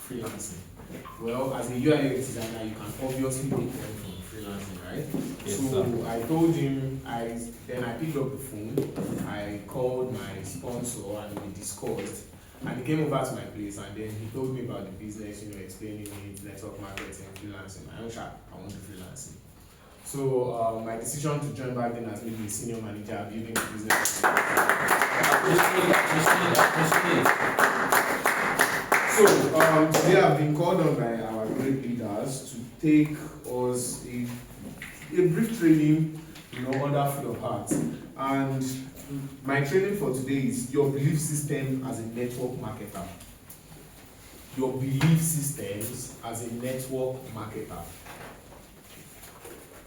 freelancing? Well, as a UI designer, you can obviously make money from freelancing, right? Yes, so sir. I told him, then I picked up the phone, I called my sponsor and we discussed. And he came over to my place and then he told me about the business, explaining it, network marketing, freelancing. I want to do freelancing. So my decision to join back then as maybe a senior manager building a business. So today I've been called on by our great leaders to take us a brief training, under Full of Heart. And my training for today is your belief system as a network marketer. Your belief systems as a network marketer.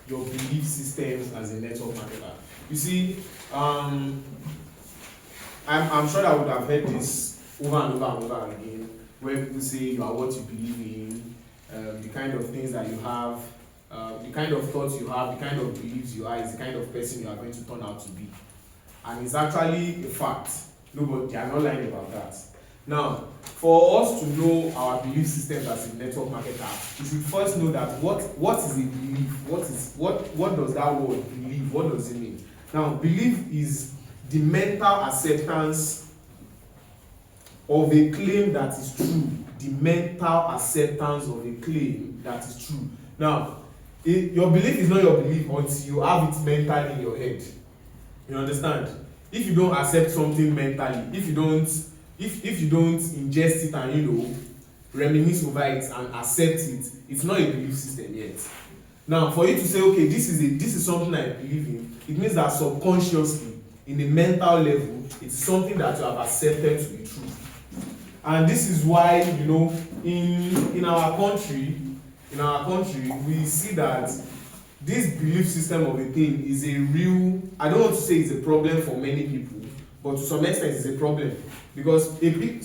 Your belief systems as a network marketer. You see, I'm sure I would have heard this over and over and over again, where people say you are what you believe in, the kind of things that you have, the kind of thoughts you have, the kind of beliefs you are, is the kind of person you are going to turn out to be. And it's actually a fact. Nobody, they are not lying about that. Now, for us to know our belief systems as a network marketer, we should first know that what is a belief? What does that word believe? What does it mean? Now, belief is the mental acceptance of a claim that is true. The mental acceptance of a claim that is true. Now, your belief is not your belief until you have it mentally in your head. You understand? If you don't accept something mentally, if you don't ingest it and reminisce over it and accept it, it's not a belief system yet. Now, for you to say, okay, this is something I believe in, it means that subconsciously, in the mental level, it's something that you have accepted to be true. And this is why, in our country, we see that this belief system of a thing is a real, I don't want to say it's a problem for many people, but to some extent it's a problem. Because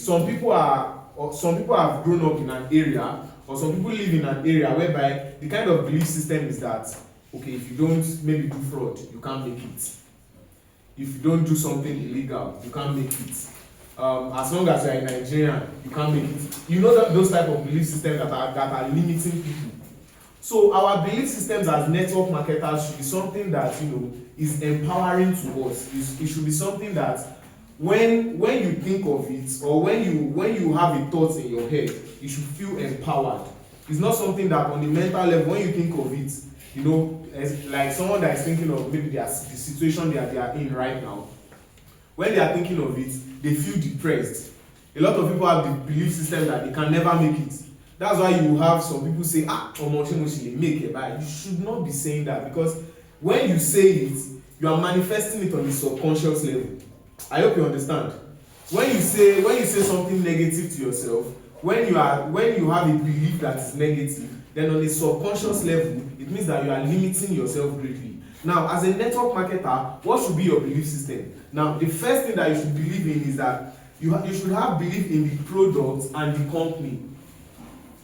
some people have grown up in an area, or some people live in an area whereby the kind of belief system is that, okay, if you don't maybe do fraud, you can't make it. If you don't do something illegal, you can't make it. As long as you are a Nigerian, you can't make it. Those type of belief systems that are limiting people. So our belief systems as network marketers should be something that is empowering to us. It should be something that when you think of it, or when you have a thought in your head, you should feel empowered. It's not something that on the mental level, when you think of it, as like someone that is thinking of maybe the situation they are in right now. When they are thinking of it, they feel depressed. A lot of people have the belief system that they can never make it. That's why you have some people say, make it, but you should not be saying that, because when you say it, you are manifesting it on the subconscious level. I hope you understand. When you say something negative to yourself, when you have a belief that is negative, then on the subconscious level, it means that you are limiting yourself greatly. Now, as a network marketer, what should be your belief system? Now, the first thing that you should believe in is that you should have belief in the product and the company.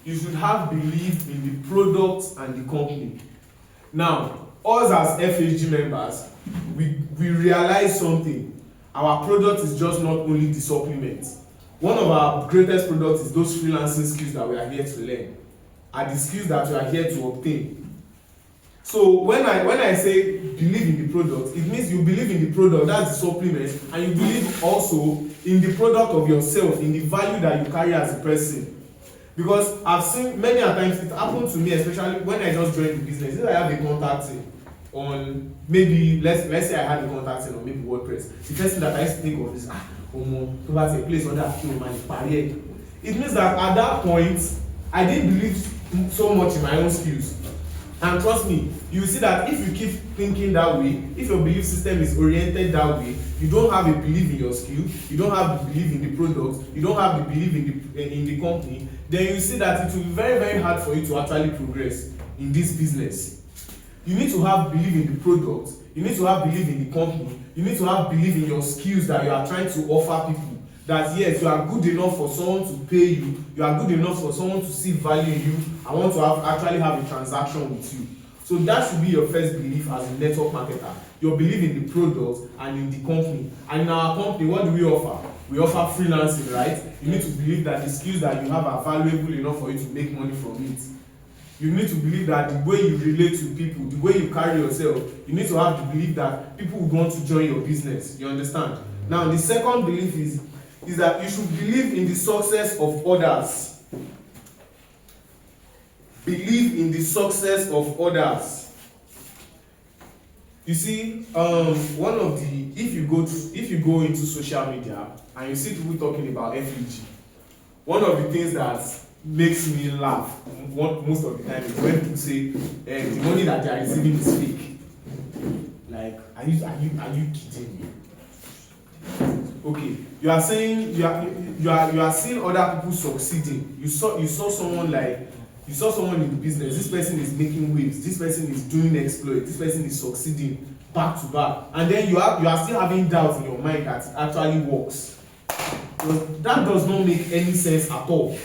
You should have belief in the product and the company. Now, us as FHG members, we realize something. Our product is just not only the supplement. One of our greatest products is those freelancing skills that we are here to learn, are the skills that we are here to obtain. So when I say believe in the product, it means you believe in the product, that's the supplement, and you believe also in the product of yourself, in the value that you carry as a person. Because I've seen many a times, it happened to me, especially when I just joined the business. If I have a contact on maybe, let's say I had a contact on maybe WordPress, the first thing that I used to think of is, that's a place where that skill man is barrier. It means that at that point, I didn't believe so much in my own skills. And trust me, you will see that if you keep thinking that way, if your belief system is oriented that way, you don't have a belief in your skill, you don't have the belief in the product, you don't have the belief in the company, then you will see that it will be very, very hard for you to actually progress in this business. You need to have belief in the product, you need to have belief in the company, you need to have belief in your skills that you are trying to offer people. That yes, you are good enough for someone to pay you, you are good enough for someone to see value in you, and want to actually have a transaction with you. So that should be your first belief as a network marketer. Your belief in the product and in the company. And in our company, what do we offer? we offer freelancing, right? You need to believe that the skills that you have are valuable enough for you to make money from it. You need to believe that the way you relate to people, the way you carry yourself, you need to have the belief that people will want to join your business. You understand? Now, the second belief is that you should believe in the success of others. Believe in the success of others. You see, one of the if you go into social media and you see people talking about FEG, one of the things that makes me laugh most of the time is when people say the money that they are receiving is fake. Like, are you kidding me? Okay, you are saying you are seeing other people succeeding. You saw someone in the business. This person is making waves. This person is doing exploits. This person is succeeding back to back, and then you are still having doubts in your mind that it actually works. That does not make any sense at all.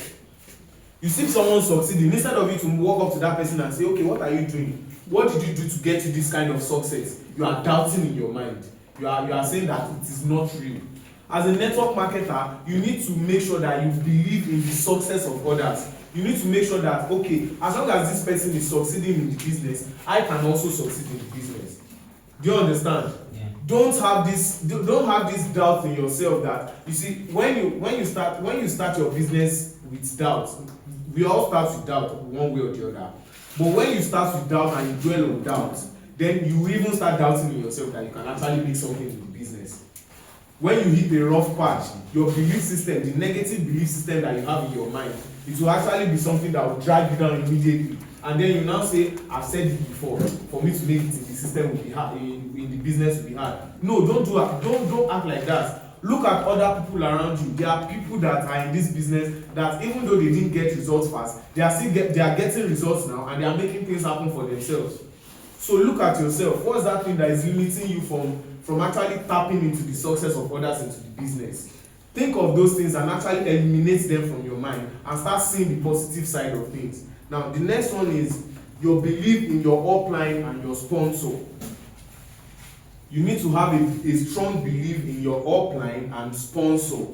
You see someone succeeding, instead of you to walk up to that person and say, okay, what are you doing? What did you do to get to this kind of success? You are doubting in your mind. You are saying that it is not real. As a network marketer, you need to make sure that you believe in the success of others. You need to make sure that, okay, as long as this person is succeeding in the business, I can also succeed in the business. Do you understand? Yeah. Don't have this doubt in yourself that, you see, when you start your business with doubt, we all start with doubt one way or the other. But when you start with doubt and you dwell on doubt, then you even start doubting in yourself that you can actually make something in the business. When you hit a rough patch, your belief system, the negative belief system that you have in your mind, it will actually be something that will drag you down immediately. And then you now say, I've said it before, for me to make it in the system will be hard, in the business will be hard. No, don't do that. Don't act like that. Look at other people around you. There are people that are in this business that even though they didn't get results fast, they are getting results now, and they are making things happen for themselves. So look at yourself. What's that thing that is limiting you from actually tapping into the success of others into the business? Think of those things and actually eliminate them from your mind and start seeing the positive side of things. Now, the next one is your belief in your upline and your sponsor. You need to have a strong belief in your upline and sponsor,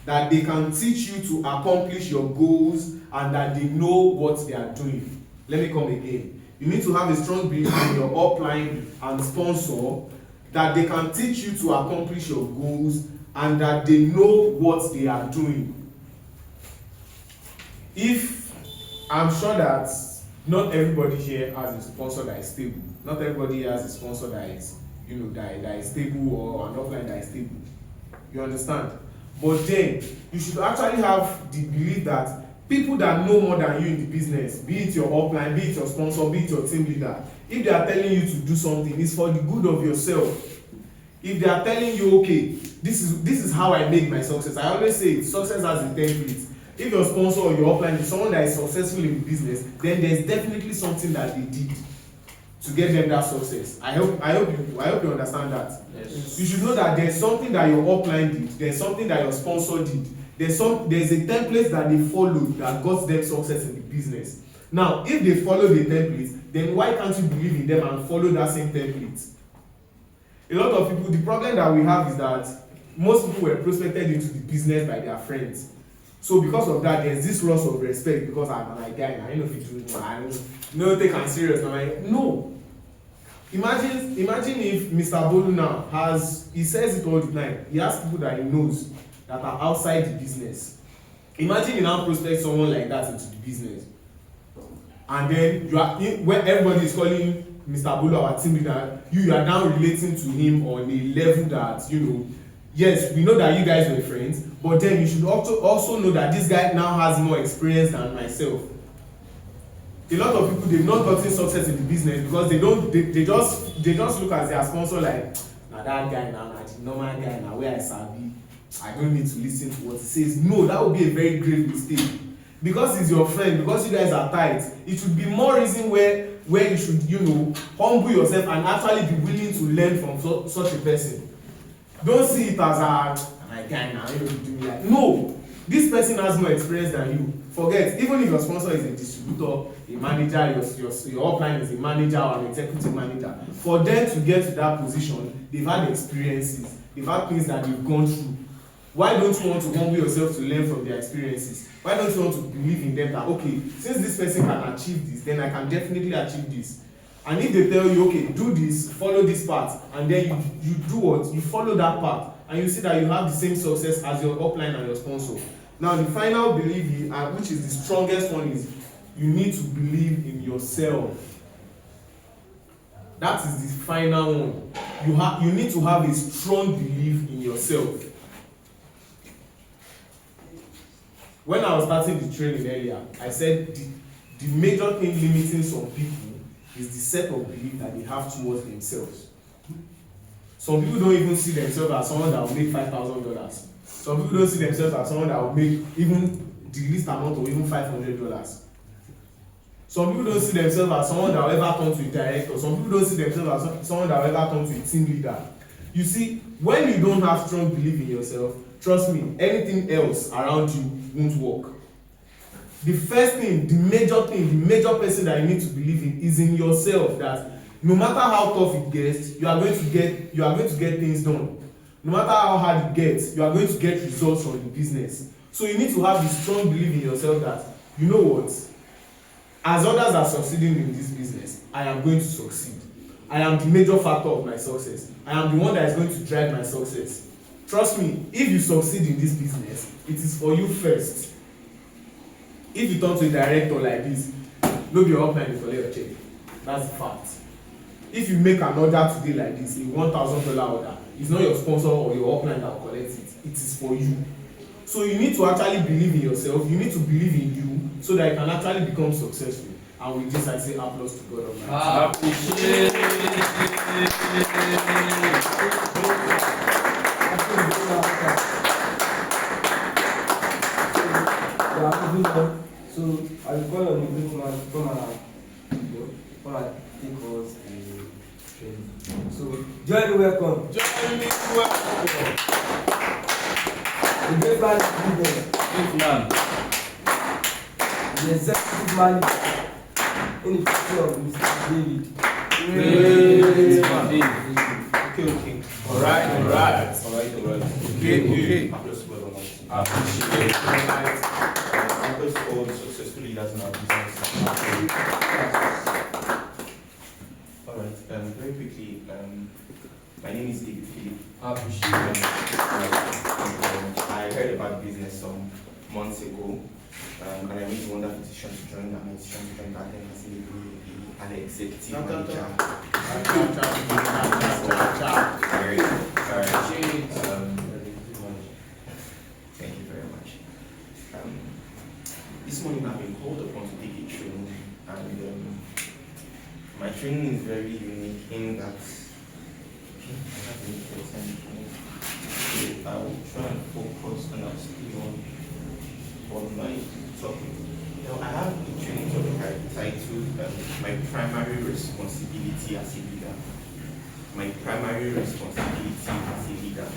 that they can teach you to accomplish your goals and that they know what they are doing. Let me come again. You need to have a strong belief in your upline and sponsor, that they can teach you to accomplish your goals and that they know what they are doing. I'm sure that not everybody here has a sponsor that is stable. Not everybody has a sponsor that is, that is stable, or an offline that is stable. You understand? But then you should actually have the belief that people that know more than you in the business, be it your upline, be it your sponsor, be it your team leader, if they are telling you to do something, it's for the good of yourself. If they are telling you, okay, this is how I make my success. I always say success has a template. If your sponsor or your upline is someone that is successful in the business, then there's definitely something that they did to get them that success. I hope you understand that. Yes. You should know that there's something that your upline did, there's something that your sponsor did, there's a template that they followed that got them success in the business. Now, if they follow the template, then why can't you believe in them and follow that same template? A lot of people, the problem that we have is that most people were prospected into the business by their friends. So because of that, there's this loss of respect because I'm my guy and I know if you do no take am serious. No. Imagine if Mr. Bolu now he says it all the time. He has people that he knows that are outside the business. Imagine you now prospect someone like that into the business. And then when everybody is calling Mr. Bolu our team leader, you are now relating to him on a level that, yes, we know that you guys were friends, but then you should also know that this guy now has more experience than myself. A lot of people, they've not gotten success in the business because they just look at their sponsor like, now that guy now, the normal guy now, where I sabi, I don't need to listen to what he says. No, that would be a very grave mistake. Because he's your friend, because you guys are tight, it should be more reason where you should, humble yourself and actually be willing to learn from such a person. Don't see it as my guy now, you do me like. No, this person has more experience than you. Forget, even if your sponsor is a distributor, a manager, your upline is a manager or an executive manager, for them to get to that position, they've had experiences, they've had things that they've gone through. Why don't you want to humble yourself to learn from their experiences? Why don't you want to believe in them that, okay, since this person can achieve this, then I can definitely achieve this? And if they tell you, okay, do this, follow this path, and then you do what? You follow that path, and you see that you have the same success as your upline and your sponsor. Now, the final belief, which is the strongest one, is you need to believe in yourself. That is the final one. You need to have a strong belief in yourself. When I was starting the training earlier, I said the major thing limiting some people is the set of belief that they have towards themselves. Some people don't even see themselves as someone that will make $5,000. Some people don't see themselves as someone that will make even the least amount of even $500. Some people don't see themselves as someone that will ever turn to a director. Some people don't see themselves as someone that will ever turn to a team leader. You see, when you don't have strong belief in yourself, trust me, anything else around you won't work. The first thing, the major person that you need to believe in is in yourself, that no matter how tough it gets, you are going to get things done. No matter how hard it gets, you are going to get results from the business. So you need to have the strong belief in yourself that, you know what, as others are succeeding in this business, I am going to succeed. I am the major factor of my success. I am the one that is going to drive my success. Trust me, if you succeed in this business, it is for you first. If you turn to a director like this, no be your upline to collect your check. That's the fact. If you make an order today like this, a $1,000 order, it's not your sponsor or your upline that will collect it. It is for you. So you need to actually believe in yourself. You need to believe in you so that you can actually become successful. And with this, I say applause to God Almighty. So I will call on the gentleman to come and take us the training. So join me, welcome. Join me, welcome. The great man is leader. Great man. The executive manager in the picture of Mr. David. Great man. Okay. Alright. Okay. Appreciate all the successful leaders in our business. Alright, very quickly, my name is David Philip. I heard about business some months ago, and I made the wonderful decision to join that decision to join that as an executive manager. Thank you very much. This morning I've been called upon to take a training, and my training is very unique in that I have been so I will try and focus and I'll stay on my topic. Now I have a training topic titled My Primary Responsibility as a Leader. My primary responsibility as a leader.